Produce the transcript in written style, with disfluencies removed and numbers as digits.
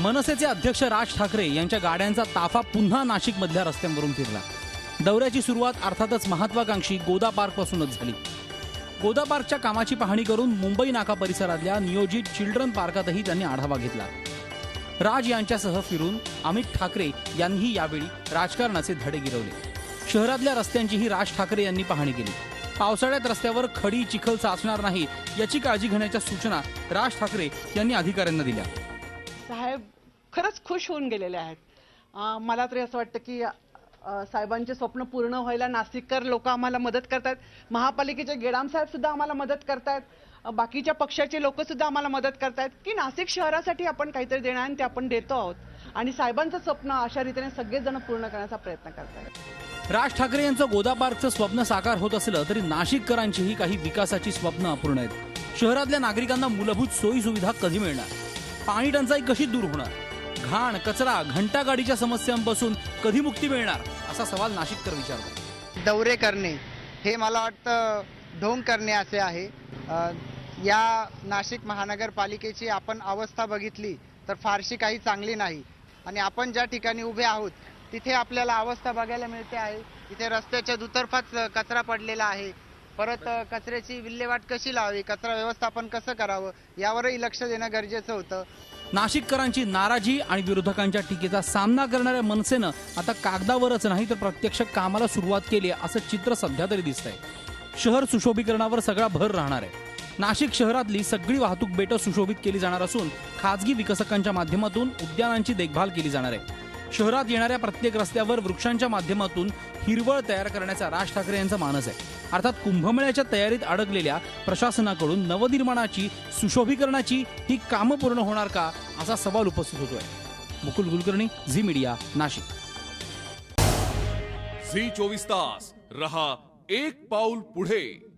मनसेचे अध्यक्ष राज ठाकरे यांच्या गाड्यांचा ताफा पुन्हा नाशिकमधल्या रस्त्यांवरून फिरला। दौऱ्याची सुरुवात अर्थातच महत्वाकांक्षी गोदा पार्कपासूनच झाली। गोदा पार्कच्या कामाची पाहणी करून मुंबई नाका परिसरातल्या नियोजित चिल्ड्रन पार्कातही त्यांनी आढावा घेतला। राज यांच्यासह फिरून अमित ठाकरे यांनीही यावेळी राजकारणाचे धडे गिरवले। शहरातल्या रस्त्यांचीही राज ठाकरे यांनी पाहणी केली। पावसाळ्यात रस्त्यावर खडी चिखल साचणार नाही याची काळजी घेण्याच्या सूचना राज ठाकरे यांनी अधिकाऱ्यांना दिल्या। साहेब खरंच खुश होऊन गेलेले आहेत। मला तरी असं वाटतं की साहेबांचे स्वप्न पूर्ण व्हायला नाशिककर लोक आम्हाला मदत करतात। महापालिकेचे गेडाम साहेब सुद्धा आम्हाला मदत करतात। बाकीच्या पक्षाचे लोक सुद्धा आम्हाला मदत करतात की नाशिक शहरासाठी आपण काहीतरी देणार आणि ते आपण देतो आहोत आणि साहेबांचं स्वप्न अशा रीतीने सगळेजण पूर्ण करण्याचा प्रयत्न करतात। राज ठाकरे यांचं गोदा पार्कचं स्वप्न साकार होत असलं तरी नाशिककरांचीही काही विकासाची स्वप्न अपूर्ण आहेत। शहरातल्या नागरिकांना मूलभूत सोयी सुविधा कधी मिळणार? पाणी टंचाई कशी दूर होणार? घाण कचरा घंटागाडीच्या समस्यांपासून कधी मुक्ती मिळणार असा सवाल नाशिककर विचारतात। दौरे करणे हे मला वाटतं ढोंग करणे असे आहे। या नाशिक महानगरपालिकेची आपण अवस्था बघितली तर फारशी काही चांगली नाही आणि आपण ज्या ठिकाणी उभे आहोत तिथे आपल्याला अवस्था बघायला मिळते आहे। इथे रस्त्याच्या दुतर्फाच कचरा पडलेला आहे। परत कचऱ्याची विल्हेवाट कशी लावावी, कचरा व्यवस्थापन कसं करावं यावरही लक्ष देणं गरजेचं होतं। नाशिककरांची नाराजी आणि विरोधकांच्या टीकेचा सामना करणाऱ्या मनसेनं आता कागदावरच नाही तर प्रत्यक्ष कामाला सुरुवात केली असं चित्र सध्या तरी दिसतंय। शहर सुशोभीकरणावर सगळा भर राहणार आहे। नाशिक शहरातली सगळी वाहतूक बेटं सुशोभित केली जाणार असून खाजगी विकसकांच्या माध्यमातून उद्यानांची देखभाल केली जाणार आहे। शहरात येणाऱ्या प्रत्येक रस्त्यावर वृक्षांच्या माध्यमातून हिरवळ तयार करण्याचा राज ठाकरे यांचा मानस आहे। अर्थात कुंभमेळ्याच्या तयारीत अडकलेल्या प्रशासनाकडून नवनिर्माणाची सुशोभीकरणाची ही कामं पूर्ण होणार का असा सवाल उपस्थित होतोय। Mukul Kulkarni, Zee Media, Nashik. Zee 24 तास रहा एक पाऊल पुढे।